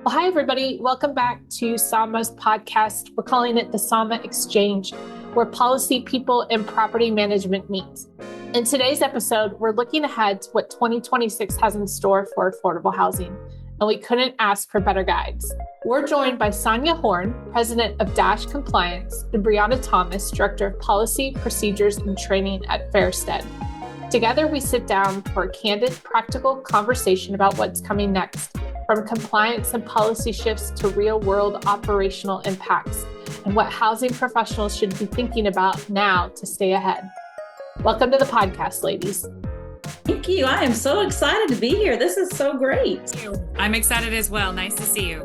Well, hi, everybody. Welcome back to SAHMA's podcast. We're calling it the SAHMA Exchange, where policy, people, and property management meet. In today's episode, we're looking ahead to what 2026 has in store for affordable housing, and we couldn't ask for better guides. We're joined by Sonja Horn, President of Dash Compliance, and Breana Thomas, Director of Policy, Procedures, and Training at Fairstead. Together, we sit down for a candid, practical conversation about what's coming next, from compliance and policy shifts to real-world operational impacts, and what housing professionals should be thinking about now to stay ahead. Welcome to the podcast, ladies. Thank you. I am so excited to be here. This is so great. I'm excited as well. Nice to see you.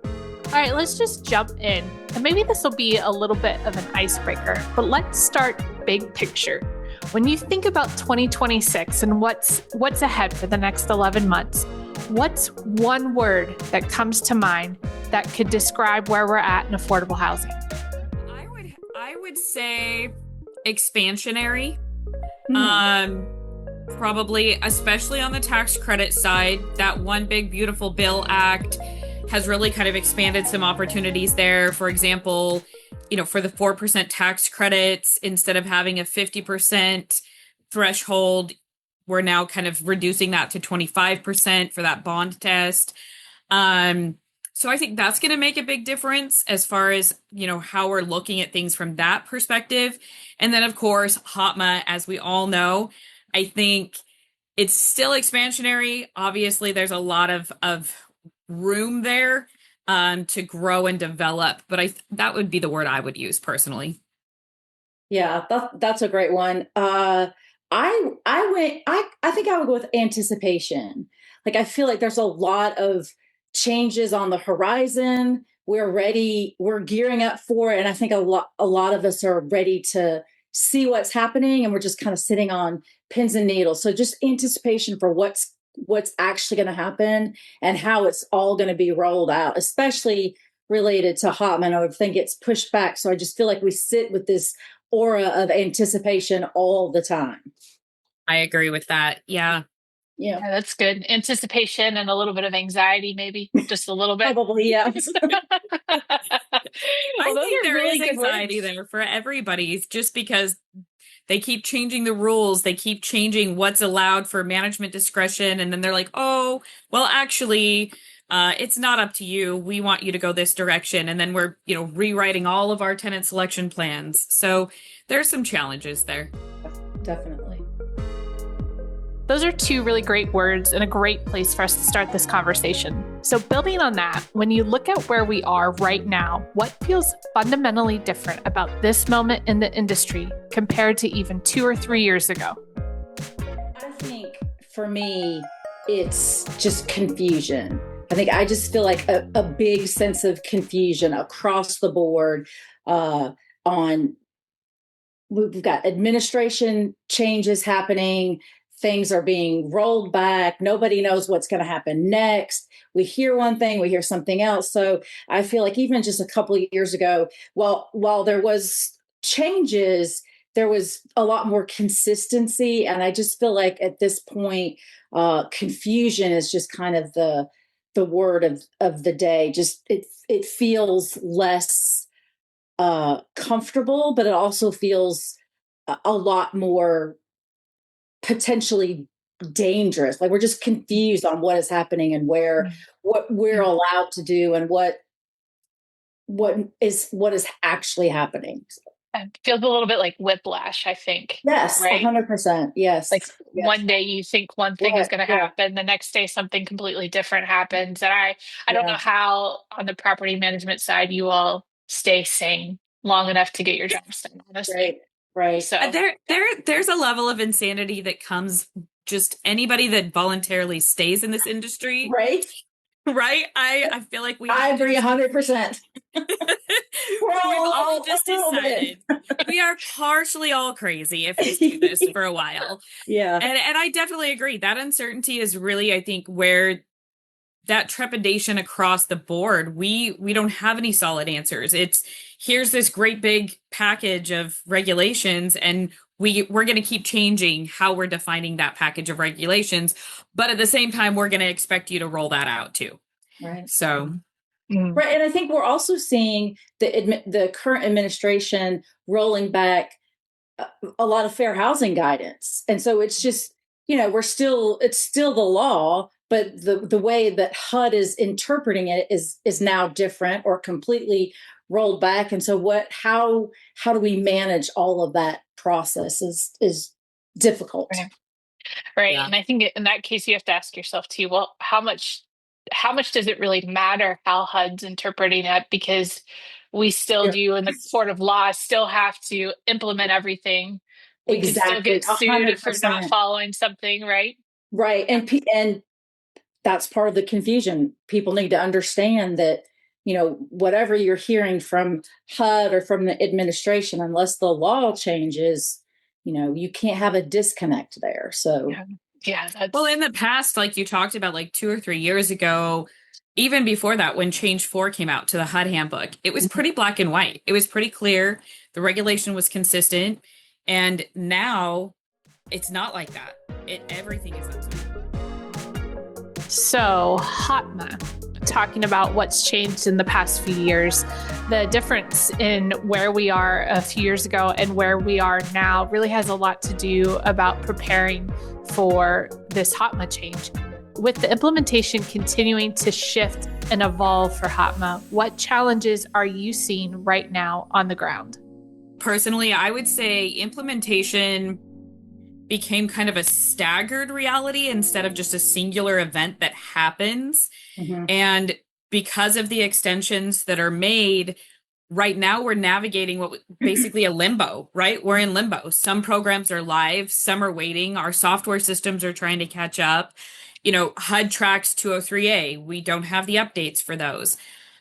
All right, let's just jump in. And maybe this will be a little bit of an icebreaker, but let's start big picture. When you think about 2026 and what's ahead for the next 11 months, what's one word that comes to mind that could describe where we're at in affordable housing? I would say expansionary. Probably, especially on the tax credit side. That One Big Beautiful Bill Act has really kind of expanded some opportunities there. For example, for the 4% tax credits, instead of having a 50% threshold, we're now kind of reducing that to 25% for that bond test. So I think that's going to make a big difference as far as, how we're looking at things from that perspective. And then, of course, HOTMA, as we all know, I think it's still expansionary. Obviously, there's a lot of room there to grow and develop. But that would be the word I would use personally. Yeah, that's a great one. I think I would go with anticipation. Like, I feel like there's a lot of changes on the horizon. We're ready. We're gearing up for it. And I think a lot of us are ready to see what's happening, and we're just kind of sitting on pins and needles. So just anticipation for what's actually going to happen and how it's all going to be rolled out, especially related to HOTMA. I would think it's pushed back. So I just feel like we sit with this aura of anticipation all the time. I agree with that. Yeah. Yeah, that's good. Anticipation and a little bit of anxiety, maybe just a little bit. Probably, yeah. I think there is anxiety there for everybody, just because they keep changing the rules. They keep changing what's allowed for management discretion. And then they're like, oh, well, actually, it's not up to you. We want you to go this direction. And then we're, rewriting all of our tenant selection plans. So there's some challenges there. Definitely. Those are two really great words and a great place for us to start this conversation. So building on that, when you look at where we are right now, what feels fundamentally different about this moment in the industry compared to even 2 or 3 years ago? I think for me, it's just confusion. I just feel like a big sense of confusion across the board we've got administration changes happening. Things are being rolled back. Nobody knows what's going to happen next. We hear one thing, we hear something else. So I feel like even just a couple of years ago, while there was changes, there was a lot more consistency. And I just feel like at this point, confusion is just kind of the word of the day. Just it feels less comfortable, but it also feels a lot more potentially dangerous. Like, we're just confused on what is happening and what we're allowed to do and what is actually happening. It feels a little bit like whiplash, I think. Yes, right? 100%. Yes. Like, yes. One day you think one thing is going to happen, the next day something completely different happens. And I don't know how on the property management side you all stay sane long enough to get your jobs done, honestly. Right. So there's a level of insanity that comes just anybody that voluntarily stays in this industry. Right. I feel like I agree 100%. We've all just decided we are partially all crazy if we do this for a while. Yeah. And I definitely agree. That uncertainty is really, I think, where that trepidation across the board, we don't have any solid answers. It's here's this great big package of regulations, and we're going to keep changing how we're defining that package of regulations. But at the same time, we're going to expect you to roll that out too. Right. So, right. And I think we're also seeing the current administration rolling back a lot of fair housing guidance. And so it's just, it's still the law, but the way that HUD is interpreting it is now different or completely rolled back. And so how do we manage all of that process is difficult. Right. Yeah. And I think in that case, you have to ask yourself too, well, how much does it really matter how HUD's interpreting it? Because we still do in the court of law still have to implement everything. We could still Exactly. get sued if we're not 100%. following something, right? Right. And that's part of the confusion. People need to understand that, whatever you're hearing from HUD or from the administration, unless the law changes, you can't have a disconnect there. So, yeah. Well, in the past, like you talked about, like 2 or 3 years ago, even before that, when Change 4 came out to the HUD handbook, it was pretty black and white. It was pretty clear. The regulation was consistent. And now it's not like that. Everything is up to me. So, HOTMA, talking about what's changed in the past few years, the difference in where we are a few years ago and where we are now really has a lot to do about preparing for this HOTMA change. With the implementation continuing to shift and evolve for HOTMA, what challenges are you seeing right now on the ground? Personally, I would say implementation became kind of a staggered reality instead of just a singular event that happens. And because of the extensions that are made, right now we're navigating what basically a limbo, right? We're in limbo. Some programs are live, some are waiting. Our software systems are trying to catch up. HUD tracks 203A. We don't have the updates for those.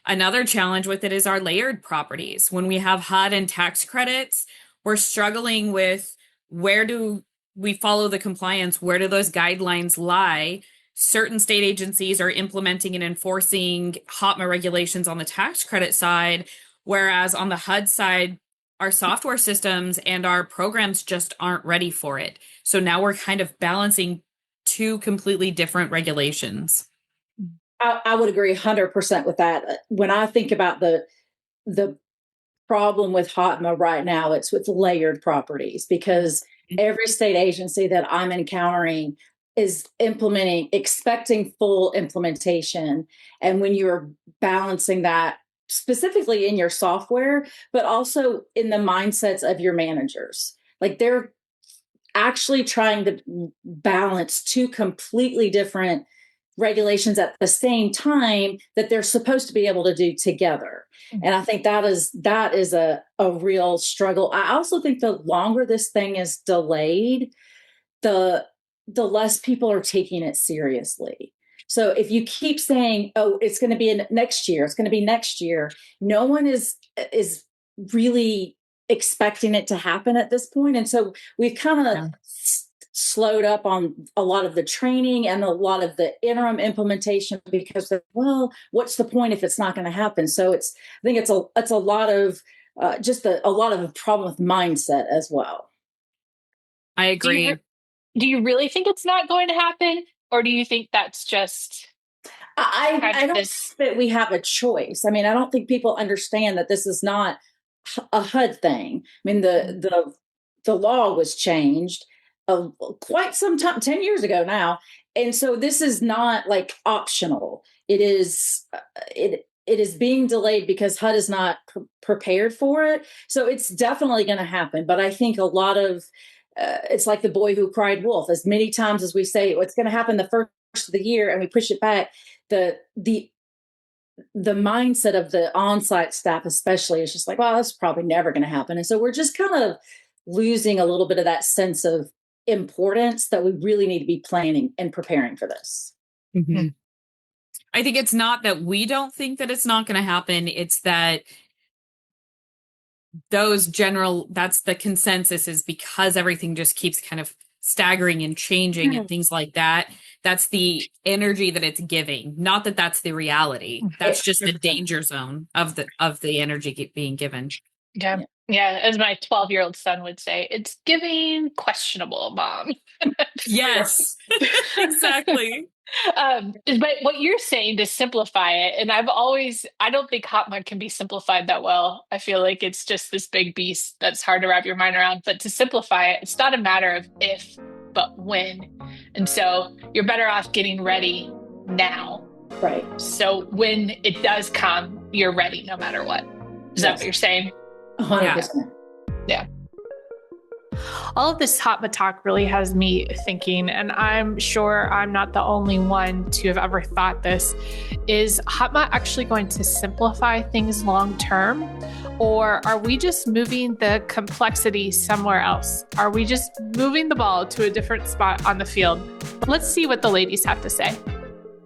Another challenge with it is our layered properties. When we have HUD and tax credits, we're struggling with where do we follow the compliance? Where do those guidelines lie? Certain state agencies are implementing and enforcing HOTMA regulations on the tax credit side, whereas on the HUD side, our software systems and our programs just aren't ready for it. So now we're kind of balancing two completely different regulations. I would agree 100% with that. When I think about the problem with HOTMA right now, it's with layered properties, because every state agency that I'm encountering is expecting full implementation. And when you're balancing that specifically in your software, but also in the mindsets of your managers, like they're actually trying to balance two completely different regulations at the same time that they're supposed to be able to do together. And I think that is a real struggle. I also think the longer this thing is delayed, the less people are taking it seriously. So if you keep saying, oh, it's going to be next year, it's going to be next year, no one is really expecting it to happen at this point. And so we've kind of slowed up on a lot of the training and a lot of the interim implementation because what's the point if it's not going to happen? So I think it's a lot of just a lot of a problem with mindset as well. I agree. Do you really think it's not going to happen? Or do you think that's just I don't think that we have a choice. I mean, I don't think people understand that this is not a HUD thing. I mean, the law was changed quite some time, 10 years ago now. And so this is not like optional. It is being delayed because HUD is not prepared for it. So it's definitely going to happen. But I think a lot of it's like the boy who cried wolf. As many times as we say it's going to happen the first of the year and we push it back, the mindset of the on-site staff especially is just like, well, that's probably never going to happen. And so we're just kind of losing a little bit of that sense of importance that we really need to be planning and preparing for this. Mm-hmm. I think it's not that we don't think that it's not going to happen. It's that that's the consensus, is because everything just keeps kind of staggering and changing and things like that. That's the energy that it's giving. Not that that's the reality. That's just the danger zone of the energy being given. Yeah. Yeah, as my 12-year-old son would say, it's giving questionable, mom. Yes, exactly. But what you're saying to simplify it, and I don't think HOTMA can be simplified that well. I feel like it's just this big beast that's hard to wrap your mind around. But to simplify it, it's not a matter of if, but when. And so you're better off getting ready now. Right. So when it does come, you're ready no matter what. Is that what Yes. you're saying? 100%. Yeah. All of this HOTMA talk really has me thinking, and I'm sure I'm not the only one to have ever thought this. Is HOTMA actually going to simplify things long term? Or are we just moving the complexity somewhere else? Are we just moving the ball to a different spot on the field? Let's see what the ladies have to say.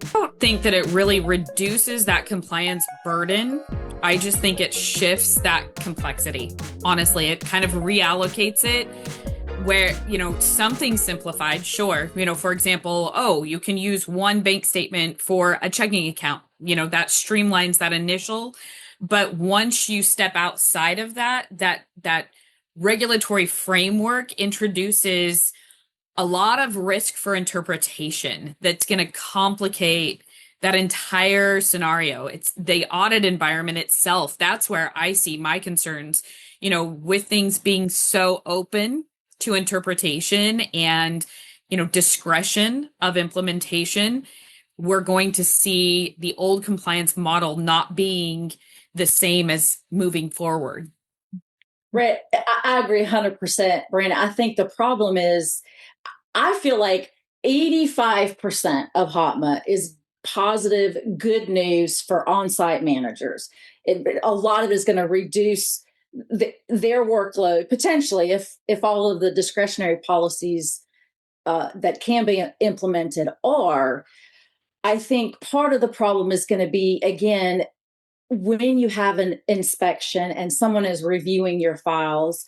I don't think that it really reduces that compliance burden. I just think it shifts that complexity. Honestly, it kind of reallocates it where, something simplified, sure. For example, you can use one bank statement for a checking account. That streamlines that initial. But once you step outside of that regulatory framework introduces a lot of risk for interpretation that's going to complicate that entire scenario. It's the audit environment itself. That's where I see my concerns, with things being so open to interpretation and, discretion of implementation. We're going to see the old compliance model not being the same as moving forward. Right. I agree 100%, Breana. I think the problem is, I feel like 85% of HOTMA is positive, good news for on-site managers. A lot of it is going to reduce their workload potentially if all of the discretionary policies that can be implemented are. I think part of the problem is going to be, again, when you have an inspection and someone is reviewing your files,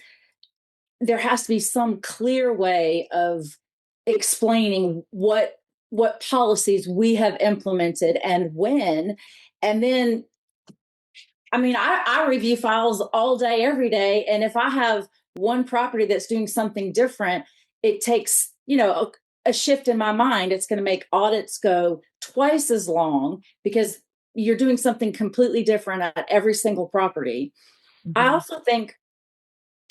there has to be some clear way of explaining what policies we have implemented and when. And then, I review files all day, every day. And if I have one property that's doing something different, it takes, a shift in my mind. It's going to make audits go twice as long because you're doing something completely different at every single property. Mm-hmm. I also think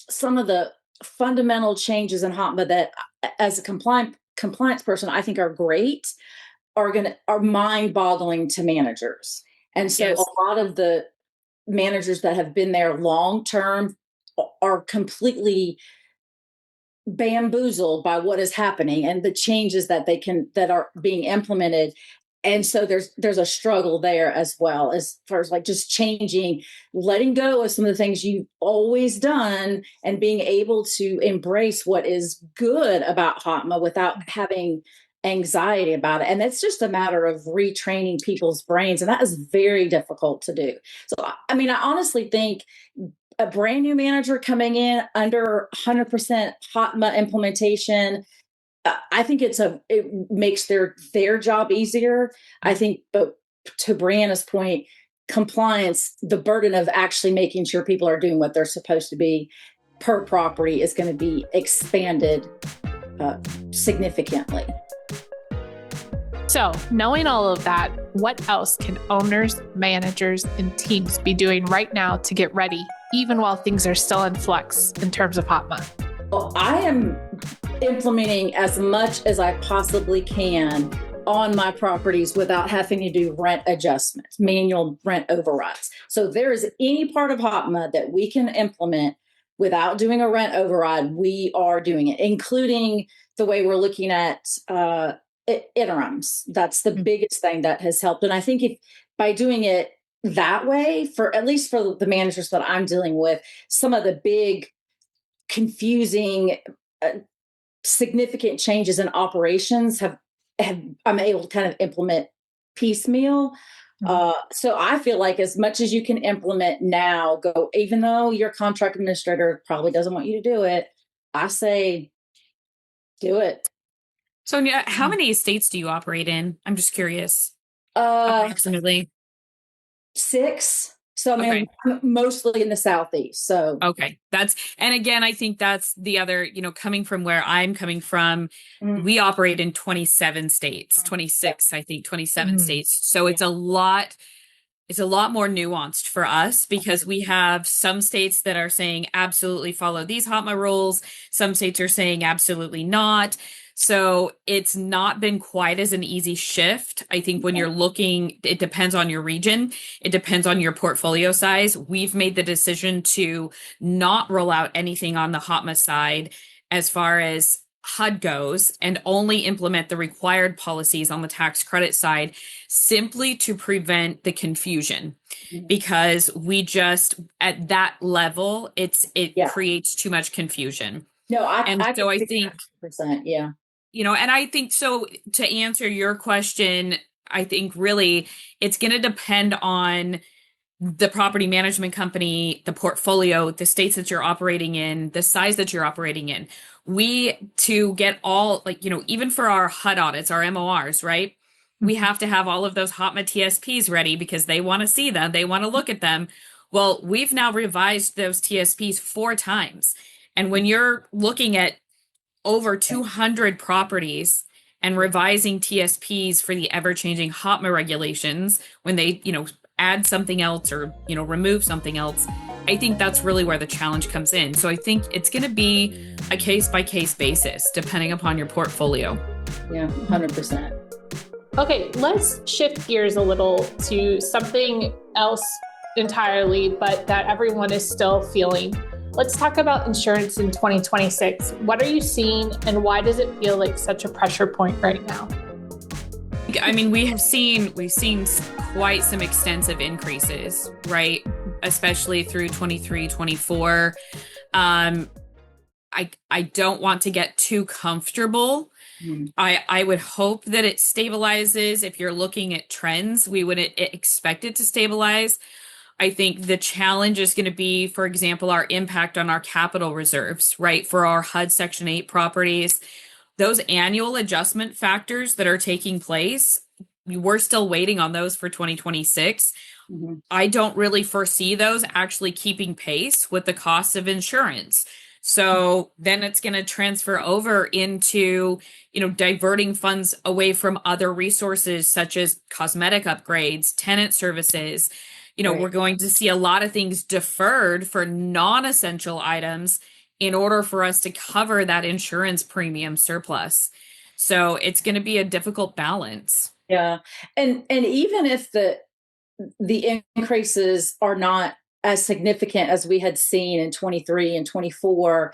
some of the fundamental changes in HOTMA that, as a compliance person, I think are great, are mind-boggling to managers. And so yes, a lot of the managers that have been there long term are completely bamboozled by what is happening and the changes that are being implemented. And so there's a struggle there as well, as far as like just changing, letting go of some of the things you've always done and being able to embrace what is good about HOTMA without having anxiety about it. And that's just a matter of retraining people's brains. And that is very difficult to do. So, I honestly think a brand new manager coming in under 100% HOTMA implementation, I think it makes their job easier. I think, but to Breana's point, compliance, the burden of actually making sure people are doing what they're supposed to be per property is going to be expanded significantly. So, knowing all of that, what else can owners, managers, and teams be doing right now to get ready, even while things are still in flux in terms of HOTMA? Well, I am implementing as much as I possibly can on my properties without having to do rent adjustments, manual rent overrides. So if there is any part of HOTMA that we can implement without doing a rent override, we are doing it, including the way we're looking at interims. That's the biggest thing that has helped. And I think by doing it that way, for at least for the managers that I'm dealing with, some of the big confusing significant changes in operations I'm able to kind of implement piecemeal. So I feel like as much as you can implement now, go, even though your contract administrator probably doesn't want you to do it, I say do it. Sonja, how many states do you operate in? I'm just curious. Approximately. Six So, I mean, mostly in the Southeast. So, okay. And again, I think that's the other, coming from where I'm coming from, we operate in 27 states, 26, I think 27 states. So it's a lot more nuanced for us because we have some states that are saying absolutely follow these HOTMA rules. Some states are saying absolutely not. So it's not been quite as an easy shift. I think when you're looking, it depends on your region. It depends on your portfolio size. We've made the decision to not roll out anything on the HOTMA side as far as HUD goes and only implement the required policies on the tax credit side simply to prevent the confusion because we just at that level it creates too much confusion. No, I think 100%, yeah. And I think so to answer your question, I think really it's going to depend on the property management company, the portfolio, the states that you're operating in, the size that you're operating in. To get all, even for our HUD audits, our MORs, right? We have to have all of those HOTMA TSPs ready because they want to see them. They want to look at them. Well, we've now revised those TSPs 4 times. And when you're looking at over 200 properties and revising TSPs for the ever-changing HOTMA regulations, when they, add something else or, remove something else, I think that's really where the challenge comes in. So I think it's going to be a case-by-case basis, depending upon your portfolio. Yeah, 100%. Okay, let's shift gears a little to something else entirely, but that everyone is still feeling. Let's talk about insurance in 2026. What are you seeing and why does it feel like such a pressure point right now? I mean, we've seen quite some extensive increases, right? Especially through 23, 24. I don't want to get too comfortable. I would hope that it stabilizes. If you're looking at trends, we would expect it to stabilize. I think the challenge is going to be, for example, our impact on our capital reserves, right? For our HUD Section 8 properties, those annual adjustment factors that are taking place, we're still waiting on those for 2026. I don't really foresee those actually keeping pace with the cost of insurance. So then it's going to transfer over into, diverting funds away from other resources such as cosmetic upgrades, tenant services. We're going to see a lot of things deferred for non-essential items in order for us to cover that insurance premium surplus. So it's going to be a difficult balance. Yeah. And even if the increases are not as significant as we had seen in 23 and 24,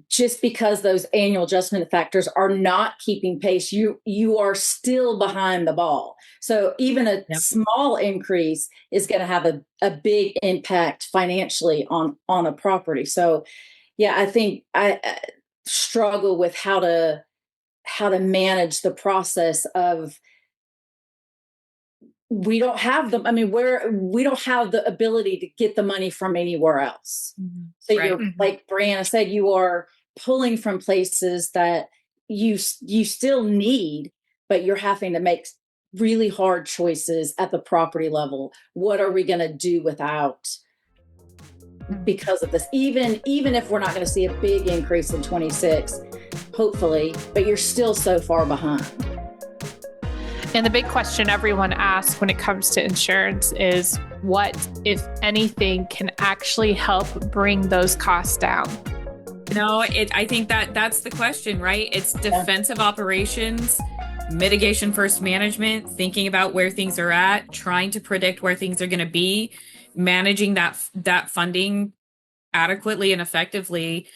just because those annual adjustment factors are not keeping pace, you are still behind the ball. So even a small increase is going to have a big impact financially on a property. So yeah, I think I struggle with how to manage the process of we don't have them. I mean, we don't have the ability to get the money from anywhere else. So you're like Breana said, you are pulling from places that you still need, but you're having to make really hard choices at the property level. What are we going to do without because of this? Even if we're not going to see a big increase in 26, hopefully, but you're still so far behind. And the big question everyone asks when it comes to insurance is what, if anything, can actually help bring those costs down? I think that's the question, right? It's defensive operations, mitigation first management, thinking about where things are at, trying to predict where things are going to be, managing that funding adequately and effectively.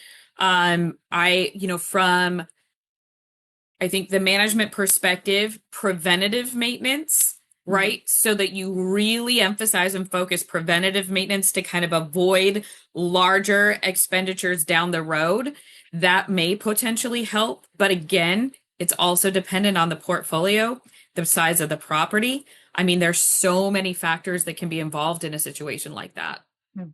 I think the management perspective, preventative maintenance, right? So that you really emphasize and focus preventative maintenance to kind of avoid larger expenditures down the road. That may potentially help. But again, it's also dependent on the portfolio, the size of the property. I mean, there's so many factors that can be involved in a situation like that. The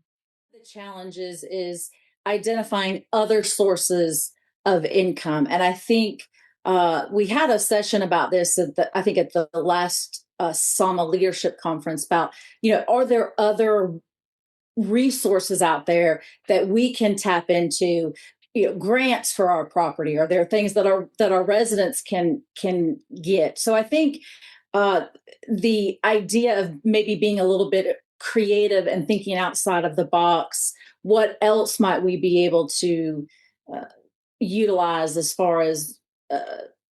challenge is identifying other sources of income. And I think we had a session about this I think at the last SAHMA leadership conference about, are there other resources out there that we can tap into, grants for our property? Are there things that our residents can get? So I think the idea of maybe being a little bit creative and thinking outside of the box, what else might we be able to utilize as far as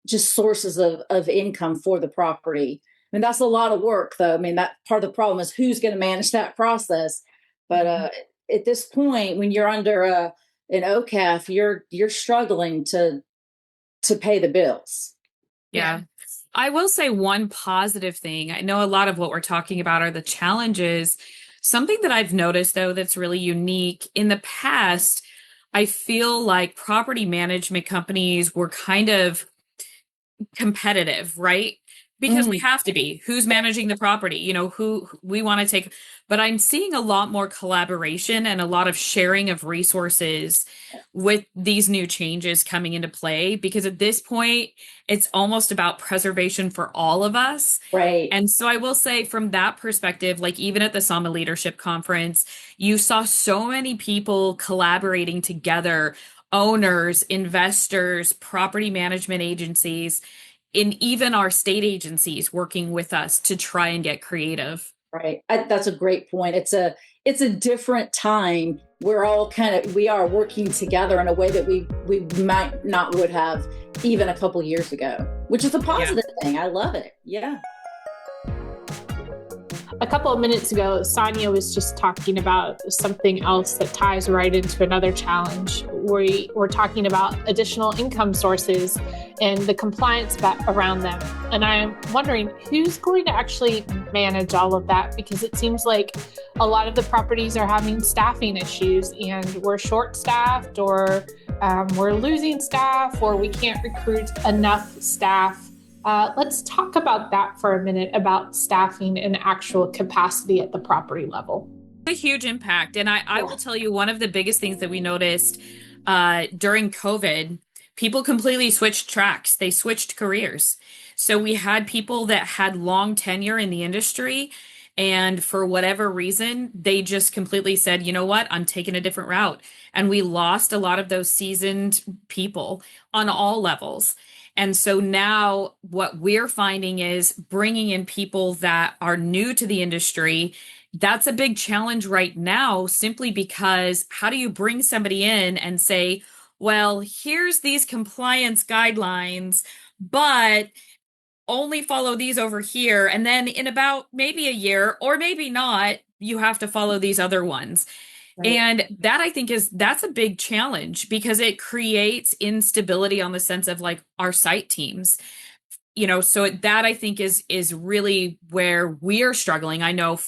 just sources of income for the property? I mean, that's a lot of work, though. I mean, that part of the problem is who's going to manage that process. But at this point, when you're under an OCAF, you're struggling to pay the bills. Yeah. I will say one positive thing. I know a lot of what we're talking about are the challenges. Something that I've noticed, though, that's really unique in the past, I feel like property management companies were kind of competitive, right? Because we have to be. Who's managing the property? Who we want to take. But I'm seeing a lot more collaboration and a lot of sharing of resources with these new changes coming into play, because at this point, it's almost about preservation for all of us. Right. And so I will say from that perspective, like even at the SAHMA Leadership Conference, you saw so many people collaborating together, owners, investors, property management agencies, and even our state agencies working with us to try and get creative. Right. That's a great point. It's a different time. We are working together in a way that we might not would have even a couple years ago, which is a positive thing. I love it. Yeah. A couple of minutes ago, Sonja was just talking about something else that ties right into another challenge. We're talking about additional income sources and the compliance around them. And I'm wondering who's going to actually manage all of that, because it seems like a lot of the properties are having staffing issues and we're short-staffed, or we're losing staff, or we can't recruit enough staff. Let's talk about that for a minute, about staffing and actual capacity at the property level. A huge impact. And I will tell you, one of the biggest things that we noticed during COVID, people completely switched tracks. They switched careers. So we had people that had long tenure in the industry, and for whatever reason, they just completely said, you know what, I'm taking a different route. And we lost a lot of those seasoned people on all levels. And so now what we're finding is bringing in people that are new to the industry. That's a big challenge right now, simply because how do you bring somebody in and say, well, here's these compliance guidelines, but only follow these over here. And then in about maybe a year, or maybe not, you have to follow these other ones. Right. And that, I think, that's a big challenge, because it creates instability on the sense of like our site teams, so that, I think, is really where we're struggling. I know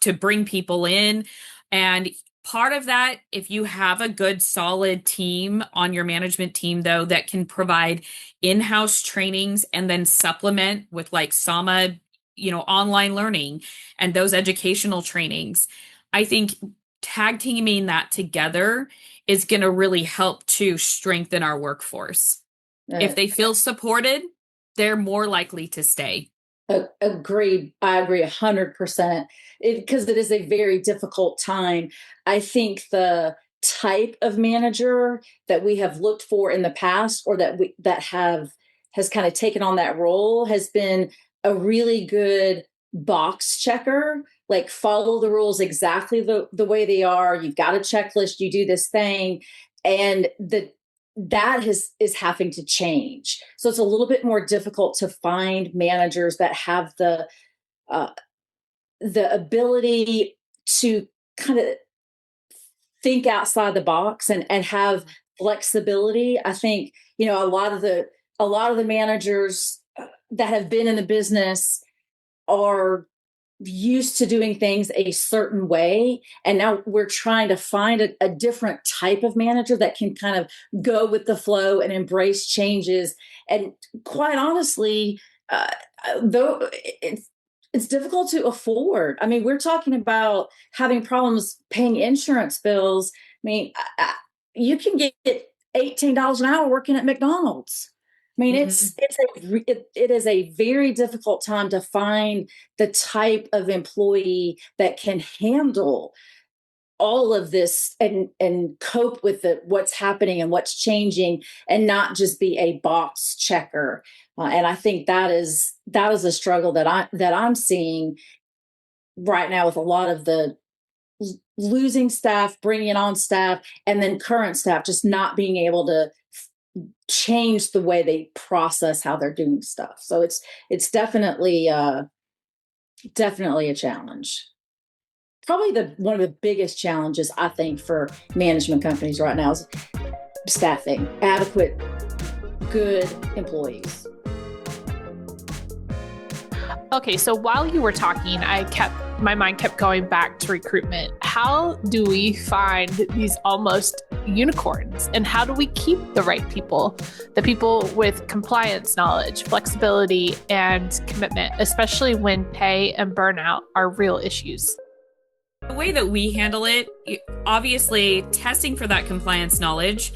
to bring people in, and part of that, if you have a good solid team on your management team, though, that can provide in-house trainings and then supplement with like SAHMA, online learning and those educational trainings, I think tag teaming that together is going to really help to strengthen our workforce. If they feel supported, they're more likely to stay. Agreed. I agree 100%. Because it is a very difficult time. I think the type of manager that we have looked for in the past, or has kind of taken on that role, has been a really good box checker. Like, follow the rules exactly the way they are. You've got a checklist. You do this thing, and that is having to change. So it's a little bit more difficult to find managers that have the ability to kind of think outside the box and have flexibility. I think, a lot of the managers that have been in the business are used to doing things a certain way. And now we're trying to find a different type of manager that can kind of go with the flow and embrace changes. And quite honestly, though it's difficult to afford. I mean, we're talking about having problems paying insurance bills. I mean, you can get $18 an hour working at McDonald's. mean, it is a very difficult time to find the type of employee that can handle all of this and cope with what's happening and what's changing, and not just be a box checker. And I think that is a struggle that I'm seeing right now with a lot of the losing staff, bringing on staff, and then current staff just not being able to change the way they process how they're doing stuff. So it's definitely a challenge. Probably one of the biggest challenges, I think, for management companies right now is staffing, adequate, good employees. Okay, so while you were talking, my mind kept going back to recruitment. How do we find these almost unicorns? And how do we keep the right people, the people with compliance knowledge, flexibility, and commitment, especially when pay and burnout are real issues? The way that we handle it, obviously testing for that compliance knowledge.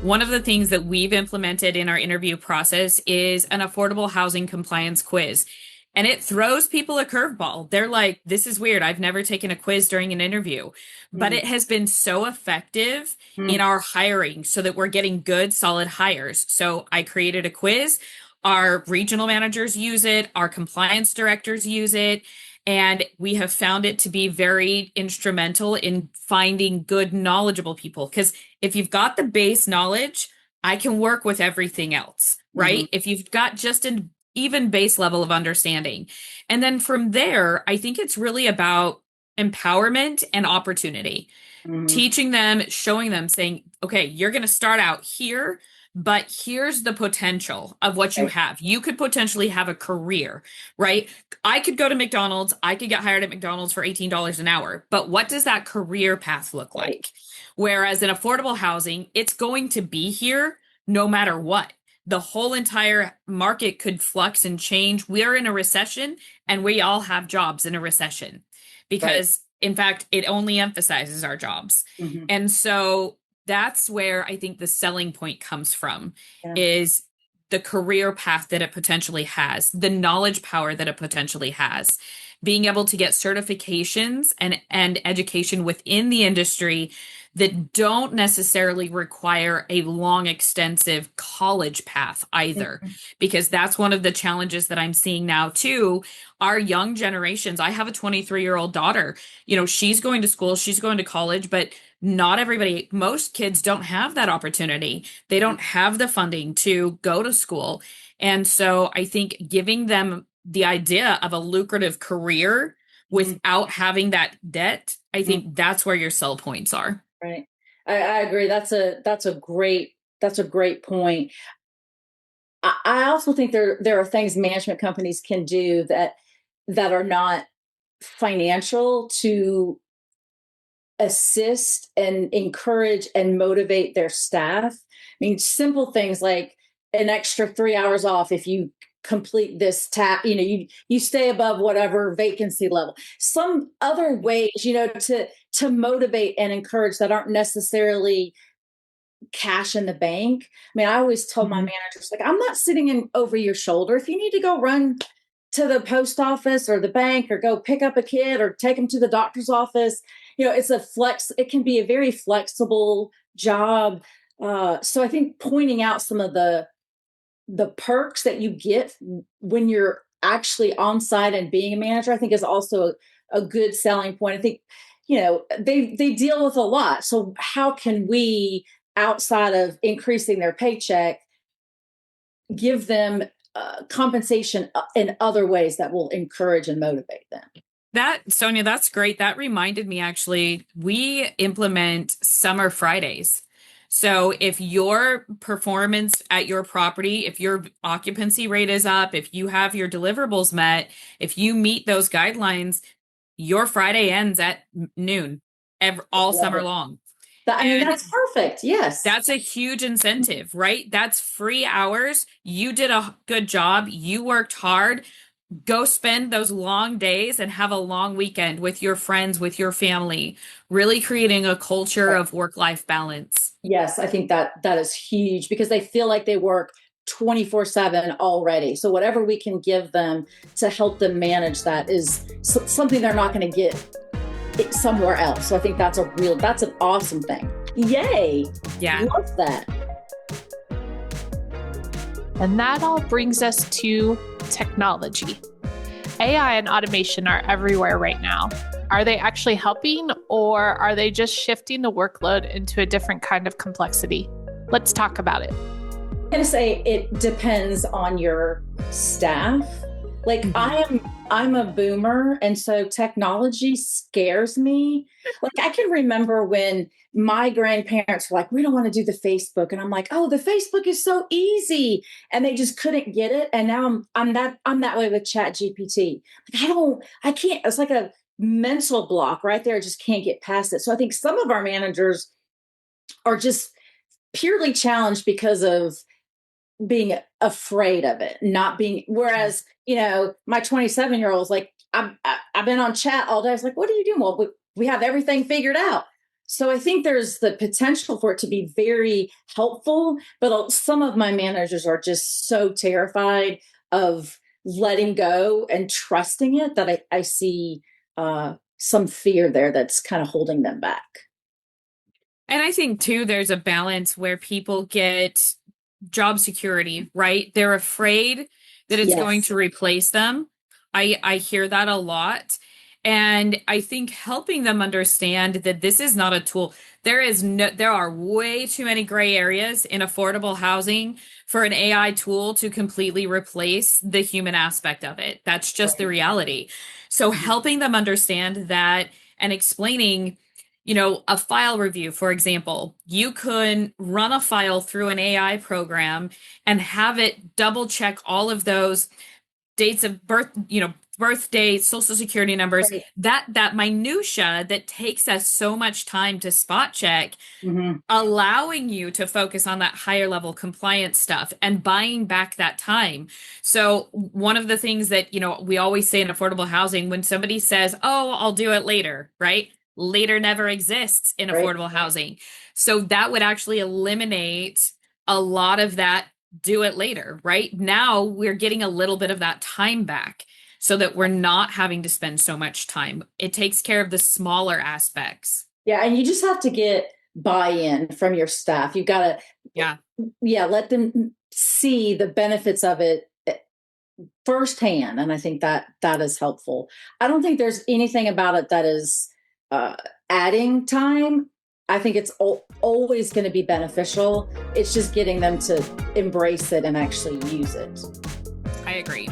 One of the things that we've implemented in our interview process is an affordable housing compliance quiz. And it throws people a curveball. They're like, this is weird. I've never taken a quiz during an interview. But it has been so effective in our hiring so that we're getting good, solid hires. So I created a quiz. Our regional managers use it. Our compliance directors use it. And we have found it to be very instrumental in finding good, knowledgeable people. Because if you've got the base knowledge, I can work with everything else, right? If you've got just an even base level of understanding. And then from there, I think it's really about empowerment and opportunity. Teaching them, showing them, saying, okay, you're going to start out here, but here's the potential of what you have. You could potentially have a career, right? I could go to McDonald's. I could get hired at McDonald's for $18 an hour. But what does that career path look like? Whereas in affordable housing, it's going to be here no matter what. The whole entire market could flux and change. We are in a recession, and we all have jobs in a recession because, in fact, it only emphasizes our jobs. And so that's where I think the selling point comes from, is the career path that it potentially has, the knowledge power that it potentially has, being able to get certifications and education within the industry that don't necessarily require a long, extensive college path either, because that's one of the challenges that I'm seeing now too. Our young generations, I have a 23-year-old daughter, she's going to school, she's going to college, but not everybody, most kids don't have that opportunity. They don't have the funding to go to school. And so I think giving them the idea of a lucrative career without having that debt, I think that's where your sell points are. Right. I agree. That's a great point. I also think there are things management companies can do that are not financial to assist and encourage and motivate their staff. I mean, simple things like an extra 3 hours off if you complete this task, you stay above whatever vacancy level. Some other ways, to motivate and encourage that aren't necessarily cash in the bank. I mean, I always told my managers, like, I'm not sitting in over your shoulder. If you need to go run to the post office or the bank or go pick up a kid or take them to the doctor's office, it can be a very flexible job. So I think pointing out some of the perks that you get when you're actually on site and being a manager, I think is also a good selling point. I think, they deal with a lot. So how can we, outside of increasing their paycheck, give them compensation in other ways that will encourage and motivate them? Sonja, that's great. That reminded me, actually, we implement summer Fridays. So if your performance at your property, if your occupancy rate is up, if you have your deliverables met, if you meet those guidelines, your Friday ends at noon all summer long. That's perfect. Yes. That's a huge incentive, right? That's free hours. You did a good job. You worked hard. Go spend those long days and have a long weekend with your friends, with your family, really creating a culture of work-life balance. Yes, I think that is huge because they feel like they work 24/7 already. So whatever we can give them to help them manage that is something they're not going to get somewhere else. So I think that's an awesome thing. Yay. Yeah. Love that. And that all brings us to technology. AI and automation are everywhere right now. Are they actually helping, or are they just shifting the workload into a different kind of complexity? Let's talk about it. I'm going to say it depends on your staff. Like I'm a boomer, and so technology scares me. Like I can remember when my grandparents were like, we don't want to do the Facebook. And I'm like, oh, the Facebook is so easy. And they just couldn't get it. And now I'm that way with Chat GPT. Like I can't, it's like a mental block right there. I just can't get past it. So I think some of our managers are just purely challenged because of being afraid of it, not being, whereas, my 27-year-old is like, I've been on chat all day. I was like, what are you doing? Well, we have everything figured out. So I think there's the potential for it to be very helpful, but some of my managers are just so terrified of letting go and trusting it that I see some fear there that's kind of holding them back. And I think too, there's a balance where people get job security, right? They're afraid that it's going to replace them. I hear that a lot. And I think helping them understand that this is not a tool. There are way too many gray areas in affordable housing for an AI tool to completely replace the human aspect of it. That's just the reality. So helping them understand that and explaining, a file review, for example, you could run a file through an AI program and have it double check all of those dates of birth, birth dates, social security numbers, that minutia that takes us so much time to spot check, allowing you to focus on that higher level compliance stuff and buying back that time. So one of the things that, we always say in affordable housing, when somebody says, oh, I'll do it later, right? Later never exists in affordable housing. So that would actually eliminate a lot of that do it later, right? Now we're getting a little bit of that time back so that we're not having to spend so much time. It takes care of the smaller aspects. Yeah. And you just have to get buy-in from your staff. You've got to, let them see the benefits of it firsthand. And I think that is helpful. I don't think there's anything about it that is adding time. I think it's always going to be beneficial. It's just getting them to embrace it and actually use it. I agree.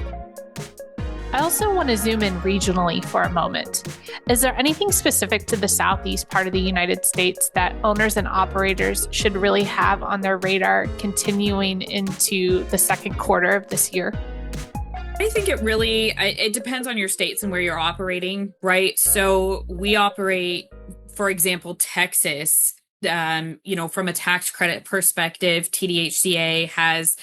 I also want to zoom in regionally for a moment. Is there anything specific to the Southeast part of the United States that owners and operators should really have on their radar continuing into the second quarter of this year? I think it depends on your states and where you're operating, right? So we operate, for example, Texas, from a tax credit perspective, TDHCA has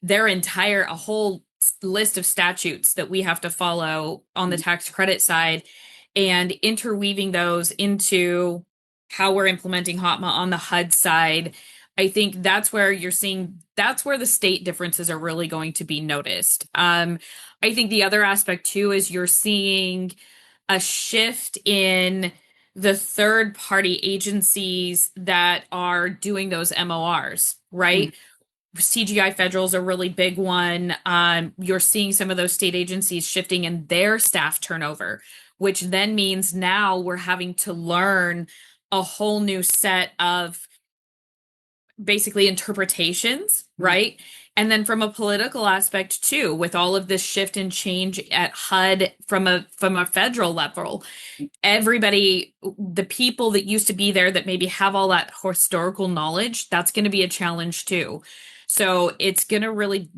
a whole list of statutes that we have to follow on the tax credit side, and interweaving those into how we're implementing HOTMA on the HUD side. I think that's where the state differences are really going to be noticed. I think the other aspect too is you're seeing a shift in the third party agencies that are doing those MORs, right? CGI Federal is a really big one. You're seeing some of those state agencies shifting in their staff turnover, which then means now we're having to learn a whole new set of basically interpretations, right? And then from a political aspect too, with all of this shift and change at HUD from a federal level, the people that used to be there that maybe have all that historical knowledge, that's going to be a challenge too. So it's going to really,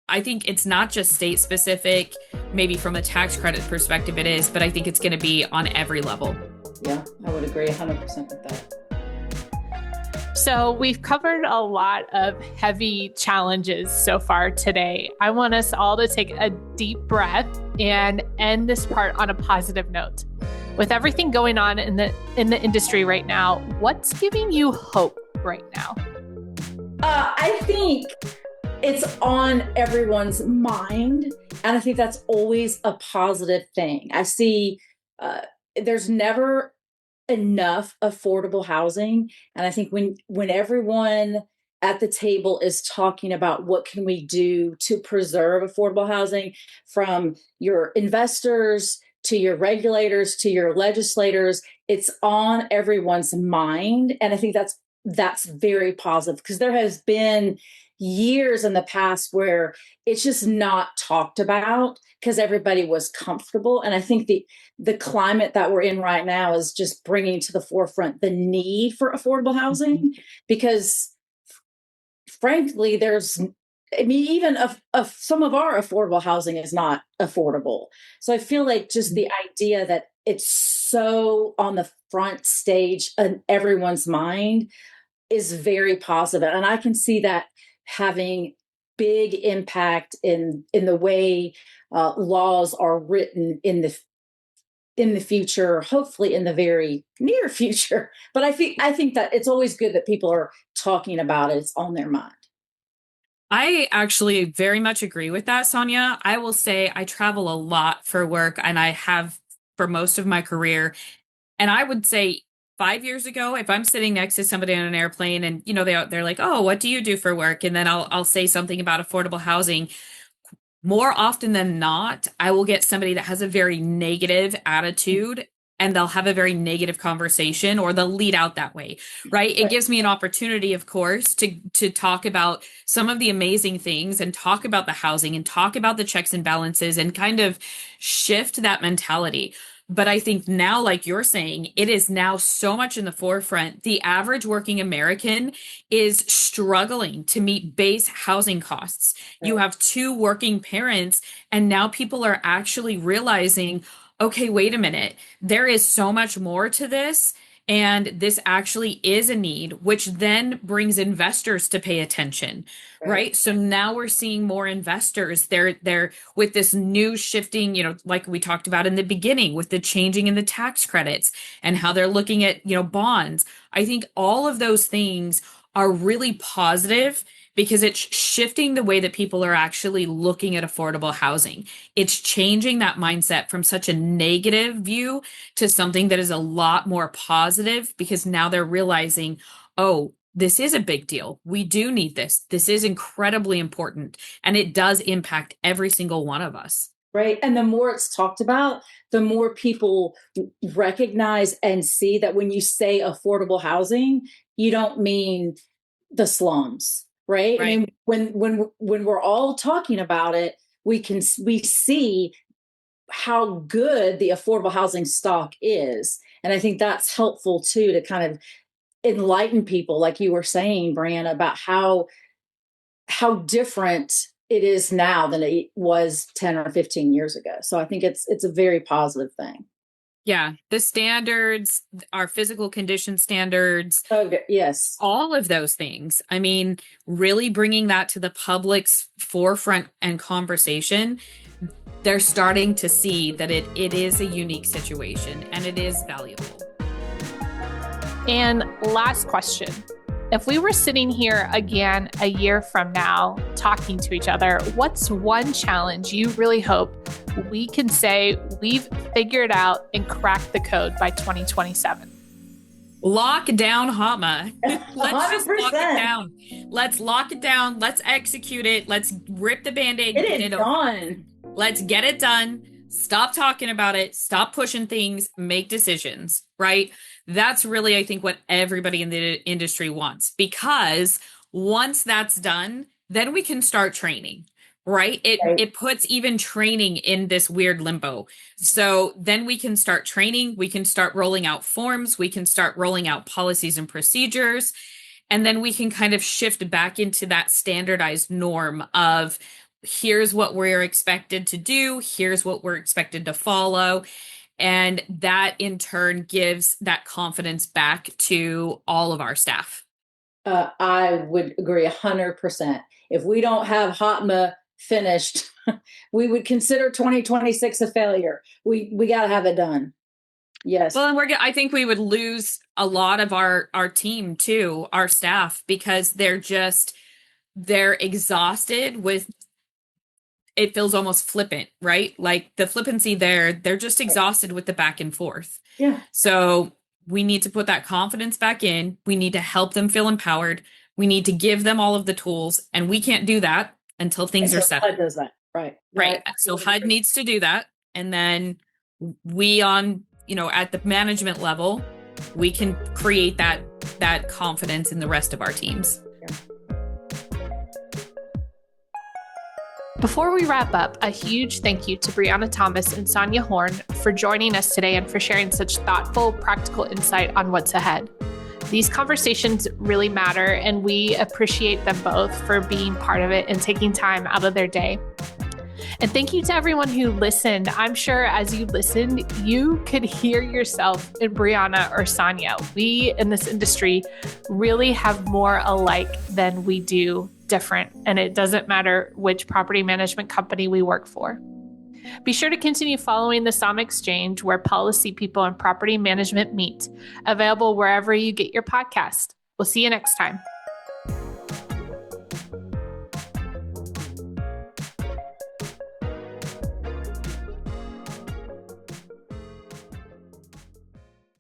I think it's not just state specific, maybe from a tax credit perspective it is, but I think it's going to be on every level. Yeah, I would agree 100% with that. So we've covered a lot of heavy challenges so far today. I want us all to take a deep breath and end this part on a positive note. With everything going on in the industry right now, what's giving you hope right now? I think it's on everyone's mind. And I think that's always a positive thing. I see there's never enough affordable housing. And I think when everyone at the table is talking about what can we do to preserve affordable housing, from your investors to your regulators to your legislators, it's on everyone's mind. And I think that's very positive, because there has been years in the past where it's just not talked about because everybody was comfortable. And I think the climate that we're in right now is just bringing to the forefront the need for affordable housing, because frankly, even some of our affordable housing is not affordable. So I feel like just the idea that it's so on the front stage in everyone's mind is very positive. And I can see that having big impact in the way laws are written in the future, hopefully in the very near future. But I think that it's always good that people are talking about it. It's on their mind. I actually very much agree with that, Sonja. I will say I travel a lot for work, and I have for most of my career. And I would say 5 years ago, if I'm sitting next to somebody on an airplane and, they're like, "Oh, what do you do for work?" And then I'll say something about affordable housing. More often than not, I will get somebody that has a very negative attitude, and they'll have a very negative conversation, or they'll lead out that way, right? It gives me an opportunity, of course, to talk about some of the amazing things, and talk about the housing, and talk about the checks and balances, and kind of shift that mentality. But I think now, like you're saying, it is now so much in the forefront. The average working American is struggling to meet base housing costs. You have two working parents, and now people are actually realizing, okay, wait a minute, there is so much more to this. And this actually is a need, which then brings investors to pay attention, right? So now we're seeing more investors. They're with this new shifting, like we talked about in the beginning, with the changing in the tax credits and how they're looking at, bonds. I think all of those things are really positive, because it's shifting the way that people are actually looking at affordable housing. It's changing that mindset from such a negative view to something that is a lot more positive, because now they're realizing, oh, this is a big deal. We do need this. This is incredibly important, and it does impact every single one of us. Right. And the more it's talked about, the more people recognize and see that when you say affordable housing, you don't mean the slums. Right. I mean, when we're all talking about it, we see how good the affordable housing stock is. And I think that's helpful too, to kind of enlighten people, like you were saying, Breana, about how different it is now than it was 10 or 15 years ago. So I think it's a very positive thing. Yeah, the standards, our physical condition standards. Okay, yes. All of those things. I mean, really bringing that to the public's forefront and conversation. They're starting to see that it is a unique situation, and it is valuable. And last question. If we were sitting here again a year from now talking to each other, what's one challenge you really hope we can say we've figured out and cracked the code by 2027? Lock down HOTMA. Let's 100%. just lock it down. Let's lock it down. Let's execute it. Let's rip the Band-Aid. It is done. Let's get it done. Stop talking about it. Stop pushing things. Make decisions, right? That's really, I think, what everybody in the industry wants, because once that's done, then we can start training, right? It puts even training in this weird limbo. So then we can start training. We can start rolling out forms. We can start rolling out policies and procedures. And then we can kind of shift back into that standardized norm of, here's what we're expected to do. Here's what we're expected to follow. And that in turn gives that confidence back to all of our staff. I would agree 100%. If we don't have HOTMA finished, we would consider 2026 a failure. We got to have it done. Yes. Well, and I think we would lose a lot of our team too, our staff, because they're just they're exhausted with, it feels almost flippant, right? Like the flippancy there, they're just exhausted with the back and forth. Yeah. So we need to put that confidence back in. We need to help them feel empowered. We need to give them all of the tools, and we can't do that until things are set. HUD does that. Right. Right. So HUD needs to do that. And then we on, at the management level, we can create that confidence in the rest of our teams. Before we wrap up, a huge thank you to Breana Thomas and Sonja Horn for joining us today and for sharing such thoughtful, practical insight on what's ahead. These conversations really matter, and we appreciate them both for being part of it and taking time out of their day. And thank you to everyone who listened. I'm sure as you listened, you could hear yourself in Breana or Sonja. We in this industry really have more alike than we do different, and it doesn't matter which property management company we work for. Be sure to continue following the SAHMA Exchange, where policy people and property management meet, available wherever you get your podcast. We'll see you next time.